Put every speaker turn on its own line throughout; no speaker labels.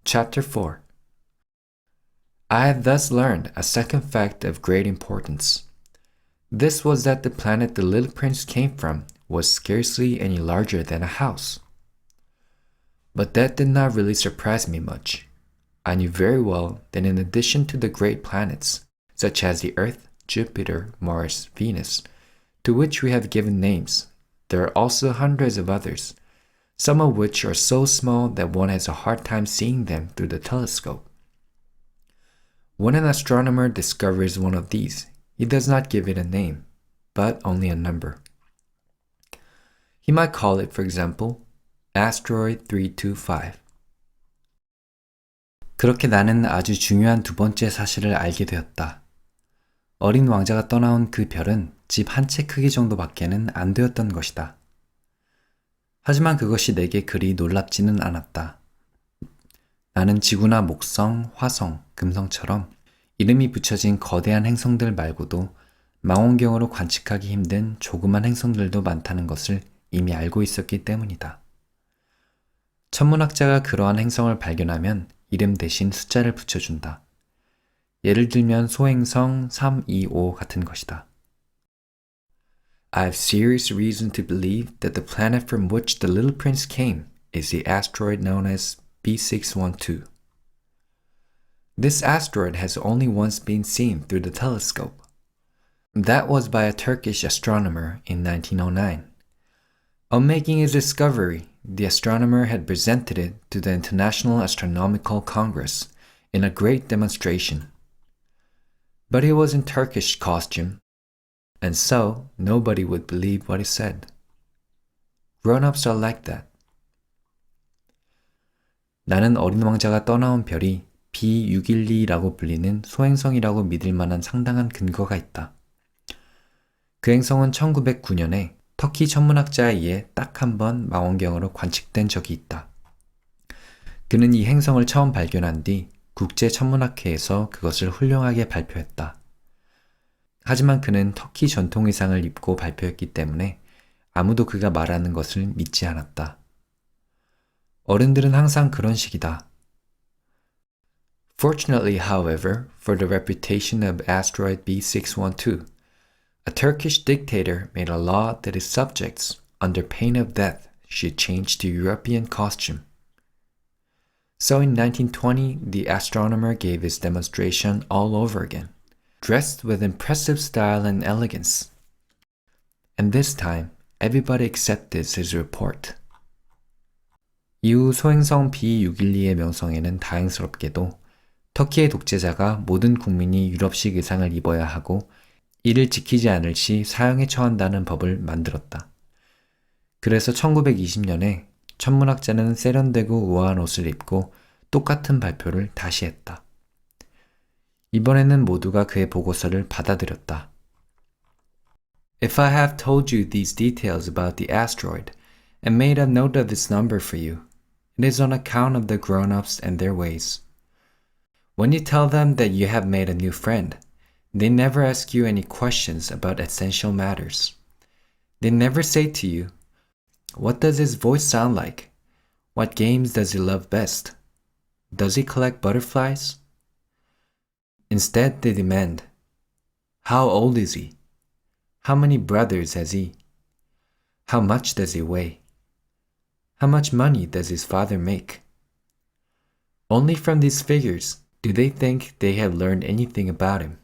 Chapter 4 I had thus learned a second fact of great importance. This was that the planet the little prince came from was scarcely any larger than a house. But that did not really surprise me much. I knew very well that in addition to the great planets, such as the Earth, Jupiter, Mars, Venus, to which we have given names, there are also hundreds of others, some of which are so small that one has a hard time seeing them through the telescope. When an astronomer discovers one of these, he does not give it a name, but only a number. He might call it, for example, Asteroid 325. 그렇게 나는 아주 중요한 두 번째 사실을 알게 되었다. 어린 왕자가 떠나온 그 별은 집 한 채 크기 정도밖에는 안 되었던 것이다. 하지만 그것이 내게 그리 놀랍지는 않았다. 나는 지구나 목성, 화성, 금성처럼 이름이 붙여진 거대한 행성들 말고도 망원경으로 관측하기 힘든 조그만 행성들도 많다는 것을 이미 알고 있었기 때문이다. 천문학자가 그러한 행성을 발견하면 이름 대신 숫자를 붙여준다. 예를 들면 소행성 325 같은 것이다. I have serious reason to believe that the planet from which the little prince came is the asteroid known as B612. This asteroid has only once been seen through the telescope. That was by a Turkish astronomer in 1909. On making his discovery, the astronomer had presented it to the International Astronomical Congress in a great demonstration. But he was in Turkish costume, and so nobody would believe what he said. Grown-ups are like that. 나는 어린 왕자가 떠나온 별이 B612라고 불리는 소행성이라고 믿을 만한 상당한 근거가 있다. 그 행성은 1909년에 터키 천문학자에 의해 딱 한 번 망원경으로 관측된 적이 있다. 그는 이 행성을 처음 발견한 뒤 국제천문학회에서 그것을 훌륭하게 발표했다. 하지만 그는 터키 전통 의상을 입고 발표했기 때문에 아무도 그가 말하는 것을 믿지 않았다. 어른들은 항상 그런 식이다. Fortunately, however, for the reputation of asteroid B612, a Turkish dictator made a law that his subjects, under pain of death, should change to European costume. So in 1920, the astronomer gave his demonstration all over again, dressed with impressive style and elegance. And this time, everybody accepted his report. 이후 소행성 B612의 명성에는 다행스럽게도 터키의 독재자가 모든 국민이 유럽식 의상을 입어야 하고 이를 지키지 않을 시 사형에 처한다는 법을 만들었다. 그래서 1920년에 천문학자는 세련되고 우아한 옷을 입고 똑같은 발표를 다시 했다. 이번에는 모두가 그의 보고서를 받아들였다. If I have told you these details about the asteroid and made a note of its number for you, it is on account of the grown-ups and their ways. When you tell them that you have made a new friend, they never ask you any questions about essential matters. They never say to you, what does his voice sound like? What games does he love best? Does he collect butterflies? Instead, they demand, how old is he? How many brothers has he? How much does he weigh? How much money does his father make? Only from these figures do they think they have learned anything about him.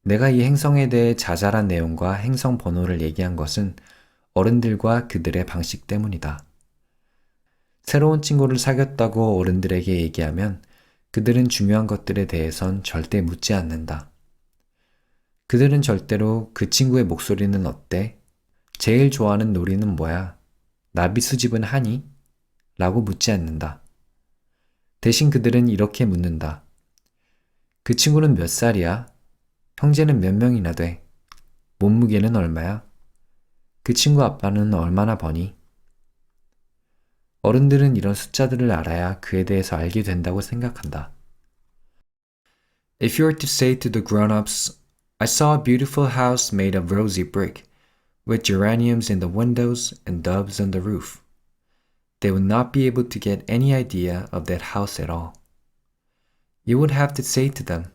내가 이 행성에 대해 자잘한 내용과 행성 번호를 얘기한 것은 어른들과 그들의 방식 때문이다. 새로운 친구를 사귀었다고 어른들에게 얘기하면 그들은 중요한 것들에 대해선 절대 묻지 않는다. 그들은 절대로 그 친구의 목소리는 어때? 제일 좋아하는 놀이는 뭐야? 나비 수집은 하니? 라고 묻지 않는다. 대신 그들은 이렇게 묻는다. 그 친구는 몇 살이야? 형제는 몇 명이나 돼? 몸무게는 얼마야? 그 친구 아빠는 얼마나 버니? 어른들은 이런 숫자들을 알아야 그에 대해서 알게 된다고 생각한다. If you were to say to the grown-ups, I saw a beautiful house made of rosy brick, with geraniums in the windows and doves on the roof. they would not be able to get any idea of that house at all. You would have to say to them,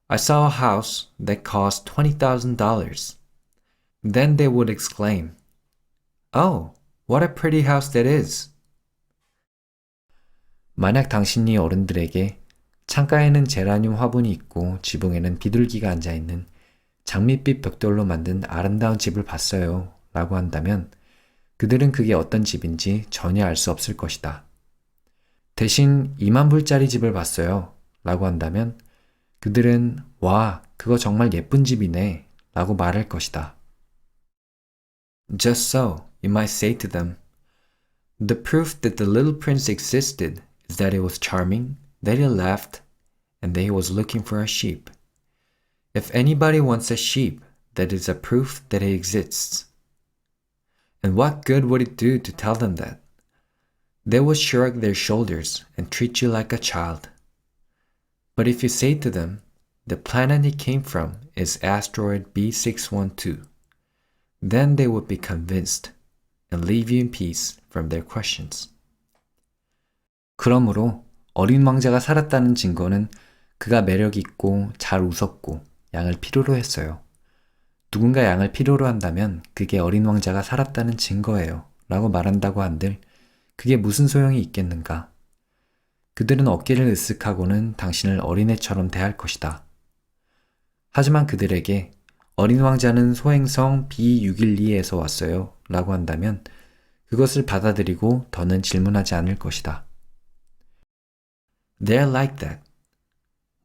I saw a house that cost $20,000. Then they would exclaim, Oh, what a pretty house that is. 만약 당신이 어른들에게 창가에는 제라늄 화분이 있고 지붕에는 비둘기가 앉아있는 장밋빛 벽돌로 만든 아름다운 집을 봤어요 라고 한다면 그들은 그게 어떤 집인지 전혀 알 수 없을 것이다. 대신 2만 불짜리 집을 봤어요 라고 한다면 그들은 와, 그거 정말 예쁜 집이네 라고 말할 것이다. Just so, you might say to them, The proof that the little prince existed is that it was charming, that he laughed, and that he was looking for a sheep. If anybody wants a sheep, that is a proof that he exists. And what good would it do to tell them that? They would shrug their shoulders and treat you like a child. But if you say to them, the planet he came from is asteroid B612, then they would be convinced and leave you in peace from their questions. 그러므로 어린 왕자가 살았다는 증거는 그가 매력 있고 잘 웃었고 양을 필요로 했어요. 누군가 양을 필요로 한다면 그게 어린 왕자가 살았다는 증거예요. 라고 말한다고 한들 그게 무슨 소용이 있겠는가? 그들은 어깨를 으쓱하고는 당신을 어린애처럼 대할 것이다. 하지만 그들에게 어린 왕자는 소행성 B612에서 왔어요. 라고 한다면 그것을 받아들이고 더는 질문하지 않을 것이다. They're like that.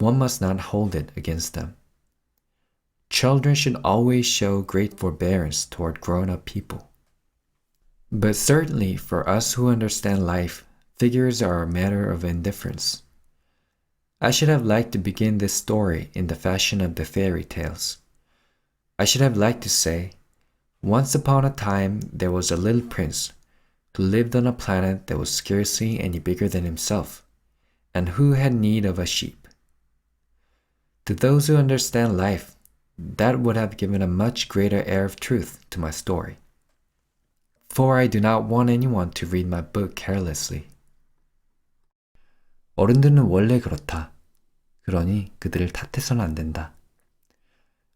One must not hold it against them. Children should always show great forbearance toward grown-up people. But certainly for us who understand life, figures are a matter of indifference. I should have liked to begin this story in the fashion of the fairy tales. I should have liked to say, Once upon a time there was a little prince who lived on a planet that was scarcely any bigger than himself, and who had need of a sheep. To those who understand life, that would have given a much greater air of truth to my story. For I do not want anyone to read my book carelessly. 어른들은 원래 그렇다. 그러니 그들을 탓해서는 안 된다.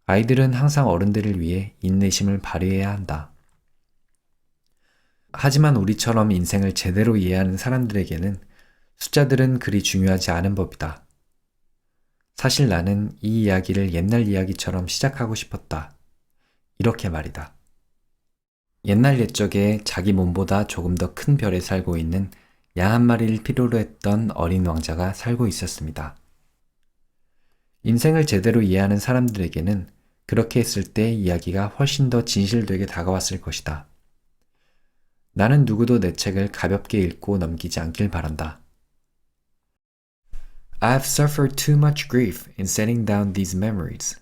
아이들은 항상 어른들을 위해 인내심을 발휘해야 한다. 하지만 우리처럼 인생을 제대로 이해하는 사람들에게는 숫자들은 그리 중요하지 않은 법이다. 사실 나는 이 이야기를 옛날 이야기처럼 시작하고 싶었다. 이렇게 말이다. 옛날 옛적에 자기 몸보다 조금 더 큰 별에 살고 있는 양 한 마리를 필요로 했던 어린 왕자가 살고 있었습니다. 인생을 제대로 이해하는 사람들에게는 그렇게 했을 때 이야기가 훨씬 더 진실되게 다가왔을 것이다. 나는 누구도 내 책을 가볍게 읽고 넘기지 않길 바란다. I have suffered too much grief in setting down these memories.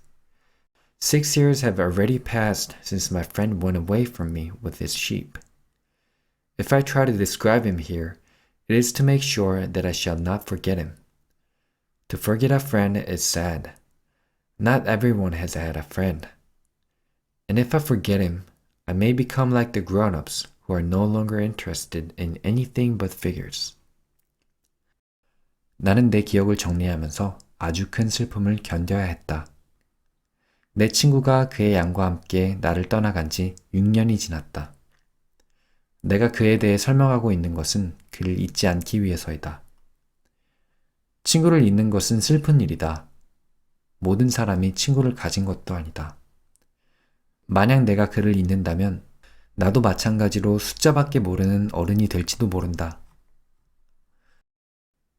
6 years have already passed since my friend went away from me with his sheep. If I try to describe him here, it is to make sure that I shall not forget him. To forget a friend is sad. Not everyone has had a friend. And if I forget him, I may become like the grown-ups who are no longer interested in anything but figures. 나는 내 기억을 정리하면서 아주 큰 슬픔을 견뎌야 했다. 내 친구가 그의 양과 함께 나를 떠나간 지 6년이 지났다. 내가 그에 대해 설명하고 있는 것은 그를 잊지 않기 위해서이다. 친구를 잃는 것은 슬픈 일이다. 모든 사람이 친구를 가진 것도 아니다. 만약 내가 그를 잊는다면 나도 마찬가지로 숫자밖에 모르는 어른이 될지도 모른다.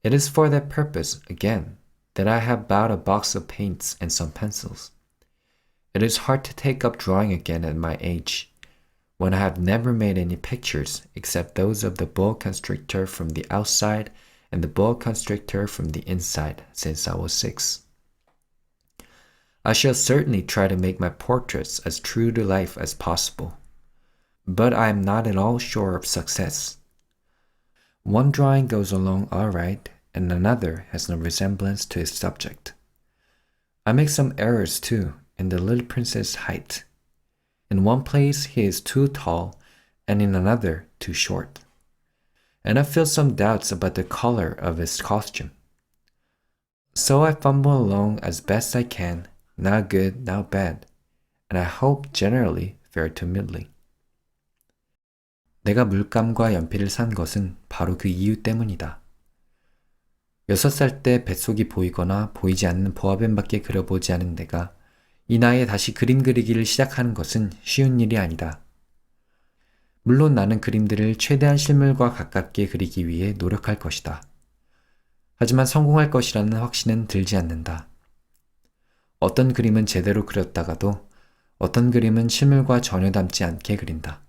It is for that purpose, again, that I have bought a box of paints and some pencils. It is hard to take up drawing again at my age, when I have never made any pictures except those of the boa constrictor from the outside and the boa constrictor from the inside since I was 6. I shall certainly try to make my portraits as true to life as possible, but I am not at all sure of success. One drawing goes along all right, and another has no resemblance to its subject. I make some errors too in the little prince's height. In one place he is too tall, and in another too short. and I feel some doubts about the color of his costume. So I fumble along as best I can, not good, not bad, and I hope generally fair to middling. 내가 물감과 연필을 산 것은 바로 그 이유 때문이다. 6살 때 뱃속이 보이거나 보이지 않는 보아뱀밖에 그려보지 않은 내가 이 나이에 다시 그림 그리기를 시작하는 것은 쉬운 일이 아니다. 물론 나는 그림들을 최대한 실물과 가깝게 그리기 위해 노력할 것이다. 하지만 성공할 것이라는 확신은 들지 않는다. 어떤 그림은 제대로 그렸다가도 어떤 그림은 실물과 전혀 닮지 않게 그린다.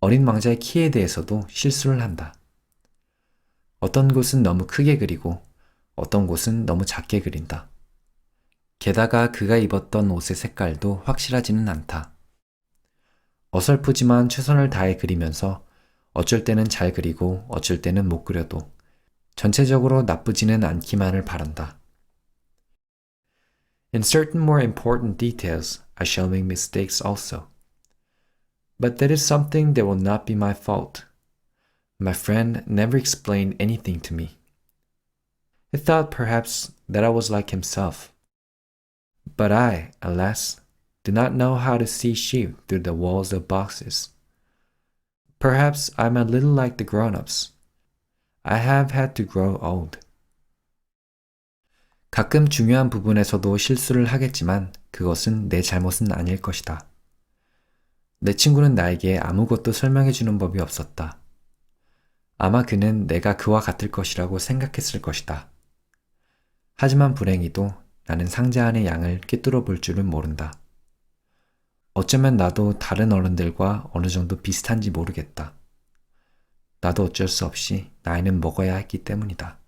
어린 왕자의 키에 대해서도 실수를 한다. 어떤 곳은 너무 크게 그리고 어떤 곳은 너무 작게 그린다. 게다가 그가 입었던 옷의 색깔도 확실하지는 않다. 어설프지만 최선을 다해 그리면서 어쩔 때는 잘 그리고 어쩔 때는 못 그려도 전체적으로 나쁘지는 않기만을 바란다. In certain more important details, I shall make mistakes also. But that is something that will not be my fault. My friend never explained anything to me. He thought perhaps that I was like himself. But I, alas, do not know how to see sheep through the walls of boxes. Perhaps I'm a little like the grown-ups. I have had to grow old. 가끔 중요한 부분에서도 실수를 하겠지만 그것은 내 잘못은 아닐 것이다. 내 친구는 나에게 아무것도 설명해주는 법이 없었다. 아마 그는 내가 그와 같을 것이라고 생각했을 것이다. 하지만 불행히도 나는 상자 안의 양을 꿰뚫어 볼 줄은 모른다. 어쩌면 나도 다른 어른들과 어느 정도 비슷한지 모르겠다. 나도 어쩔 수 없이 나이는 먹어야 했기 때문이다.